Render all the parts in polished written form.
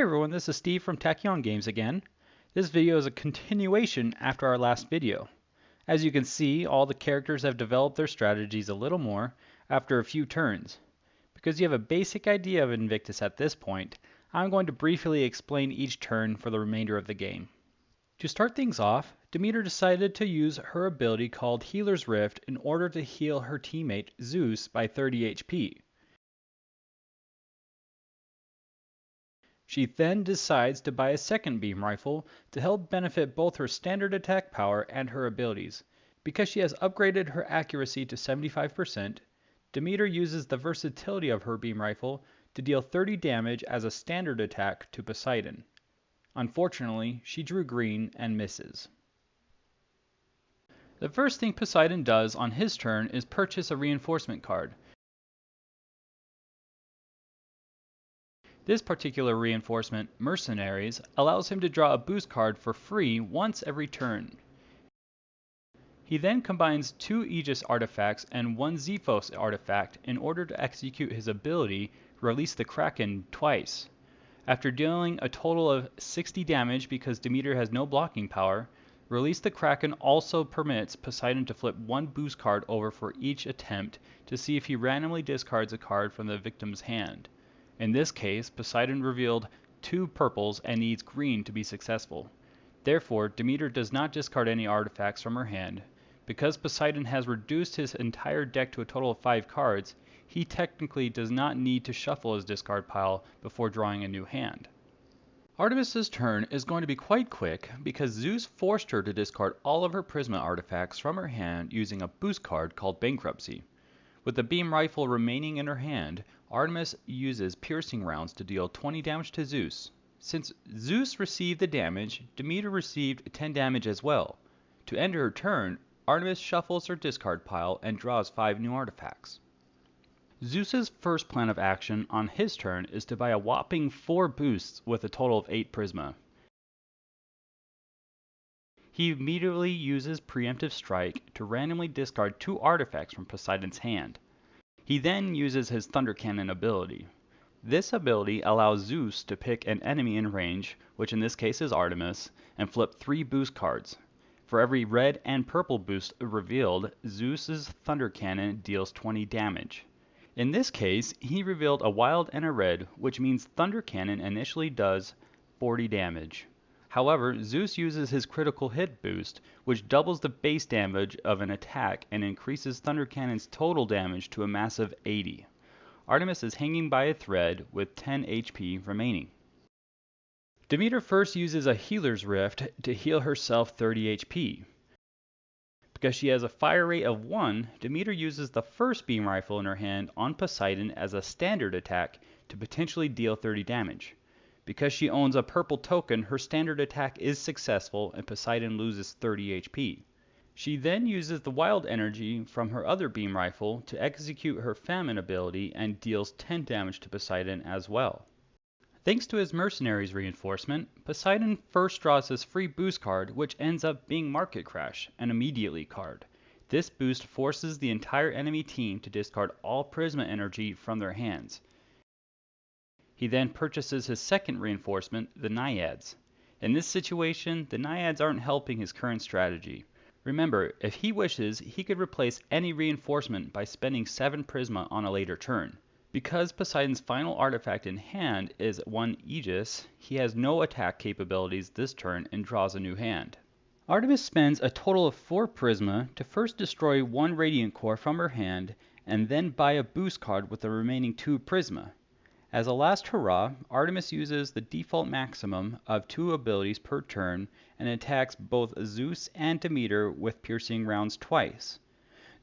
everyone, this is Steve from Tachyon Games again. This video is a continuation after our last video. As you can see, all the characters have developed their strategies a little more after a few turns. Because you have a basic idea of Invictus at this point, I'm going to briefly explain each turn for the remainder of the game. To start things off, Demeter decided to use her ability called Healer's Rift in order to heal her teammate Zeus by 30 HP. She then decides to buy a second beam rifle to help benefit both her standard attack power and her abilities. Because she has upgraded her accuracy to 75%, Demeter uses the versatility of her beam rifle to deal 30 damage as a standard attack to Poseidon. Unfortunately, she drew green and misses. The first thing Poseidon does on his turn is purchase a reinforcement card. This particular reinforcement, Mercenaries, allows him to draw a boost card for free once every turn. He then combines 2 Aegis artifacts and 1 Zephos artifact in order to execute his ability, Release the Kraken, twice. After dealing a total of 60 damage because Demeter has no blocking power, Release the Kraken also permits Poseidon to flip 1 boost card over for each attempt to see if he randomly discards a card from the victim's hand. In this case, Poseidon revealed 2 purples and needs green to be successful. Therefore, Demeter does not discard any artifacts from her hand. Because Poseidon has reduced his entire deck to a total of 5 cards, he technically does not need to shuffle his discard pile before drawing a new hand. Artemis's turn is going to be quite quick because Zeus forced her to discard all of her Prisma artifacts from her hand using a boost card called Bankruptcy. With the beam rifle remaining in her hand, Artemis uses piercing rounds to deal 20 damage to Zeus. Since Zeus received the damage, Demeter received 10 damage as well. To end her turn, Artemis shuffles her discard pile and draws 5 new artifacts. Zeus's first plan of action on his turn is to buy a whopping 4 boosts with a total of 8 Prisma. He immediately uses Preemptive Strike to randomly discard 2 artifacts from Poseidon's hand. He then uses his Thunder Cannon ability. This ability allows Zeus to pick an enemy in range, which in this case is Artemis, and flip 3 boost cards. For every red and purple boost revealed, Zeus's Thunder Cannon deals 20 damage. In this case, he revealed a wild and a red, which means Thunder Cannon initially does 40 damage. However, Zeus uses his critical hit boost, which doubles the base damage of an attack and increases Thunder Cannon's total damage to a massive 80. Artemis is hanging by a thread with 10 HP remaining. Demeter first uses a Healer's Rift to heal herself 30 HP. Because she has a fire rate of 1, Demeter uses the first beam rifle in her hand on Poseidon as a standard attack to potentially deal 30 damage. Because she owns a purple token, her standard attack is successful and Poseidon loses 30 HP. She then uses the wild energy from her other beam rifle to execute her famine ability and deals 10 damage to Poseidon as well. Thanks to his Mercenaries reinforcement, Poseidon first draws his free boost card, which ends up being Market Crash, an immediately card. This boost forces the entire enemy team to discard all Prisma energy from their hands. He then purchases his second reinforcement, the Naiads. In this situation, the Naiads aren't helping his current strategy. Remember, if he wishes, he could replace any reinforcement by spending 7 Prisma on a later turn. Because Poseidon's final artifact in hand is 1 Aegis, he has no attack capabilities this turn and draws a new hand. Artemis spends a total of 4 Prisma to first destroy 1 Radiant Core from her hand and then buy a boost card with the remaining 2 Prisma. As a last hurrah, Artemis uses the default maximum of 2 abilities per turn and attacks both Zeus and Demeter with piercing rounds twice.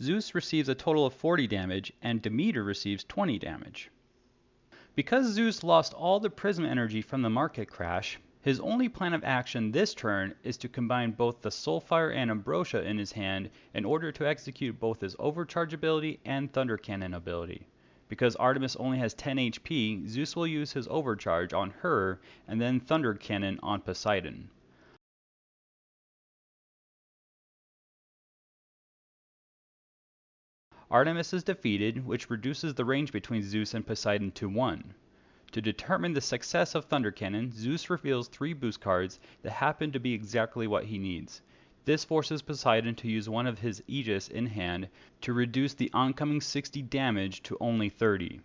Zeus receives a total of 40 damage and Demeter receives 20 damage. Because Zeus lost all the Prisma energy from the Market Crash, his only plan of action this turn is to combine both the Soulfire and Ambrosia in his hand in order to execute both his Overcharge ability and Thunder Cannon ability. Because Artemis only has 10 HP, Zeus will use his Overcharge on her and then Thunder Cannon on Poseidon. Artemis is defeated, which reduces the range between Zeus and Poseidon to 1. To determine the success of Thunder Cannon, Zeus reveals 3 boost cards that happen to be exactly what he needs. This forces Poseidon to use one of his Aegis in hand to reduce the oncoming 60 damage to only 30.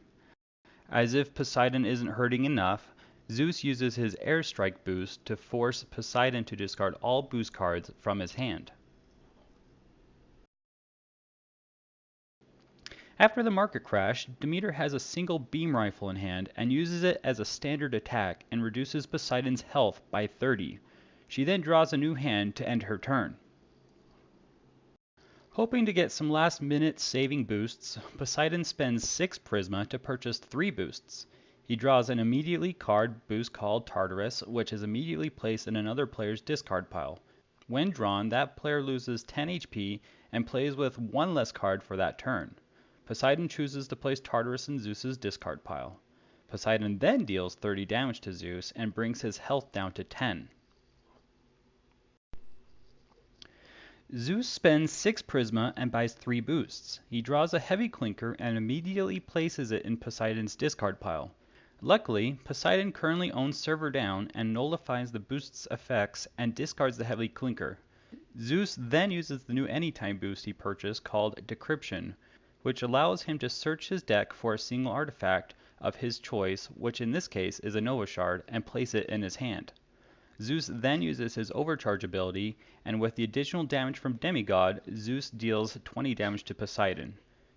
As if Poseidon isn't hurting enough, Zeus uses his Airstrike boost to force Poseidon to discard all boost cards from his hand. After the market crash, Demeter has a single beam rifle in hand and uses it as a standard attack and reduces Poseidon's health by 30. She then draws a new hand to end her turn. Hoping to get some last minute saving boosts, Poseidon spends 6 Prisma to purchase 3 boosts. He draws an immediately card boost called Tartarus, which is immediately placed in another player's discard pile. When drawn, that player loses 10 HP and plays with 1 less card for that turn. Poseidon chooses to place Tartarus in Zeus's discard pile. Poseidon then deals 30 damage to Zeus and brings his health down to 10. Zeus spends 6 Prisma and buys 3 boosts. He draws a heavy clinker and immediately places it in Poseidon's discard pile. Luckily, Poseidon currently owns Server Down and nullifies the boost's effects and discards the heavy clinker. Zeus then uses the new anytime boost he purchased called Decryption, which allows him to search his deck for a single artifact of his choice, which in this case is a Nova Shard, and place it in his hand. Zeus then uses his Overcharge ability, and with the additional damage from Demigod, Zeus deals 20 damage to Poseidon.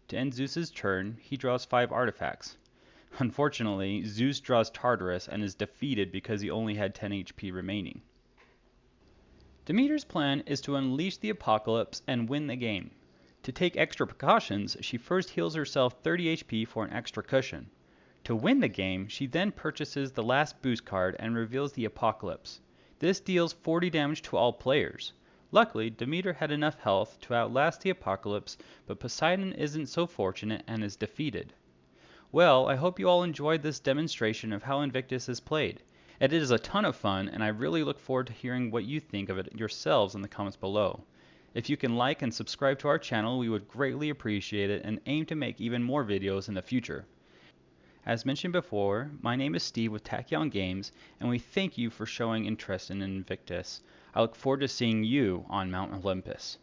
To end Zeus's turn, he draws 5 artifacts. Unfortunately, Zeus draws Tartarus and is defeated because he only had 10 HP remaining. Demeter's plan is to unleash the Apocalypse and win the game. To take extra precautions, she first heals herself 30 HP for an extra cushion. To win the game, she then purchases the last boost card and reveals the Apocalypse. This deals 40 damage to all players. Luckily, Demeter had enough health to outlast the Apocalypse, but Poseidon isn't so fortunate and is defeated. Well, I hope you all enjoyed this demonstration of how Invictus is played. It is a ton of fun, and I really look forward to hearing what you think of it yourselves in the comments below. If you can like and subscribe to our channel, we would greatly appreciate it and aim to make even more videos in the future. As mentioned before, my name is Steve with Tachyon Games, and we thank you for showing interest in Invictus. I look forward to seeing you on Mount Olympus.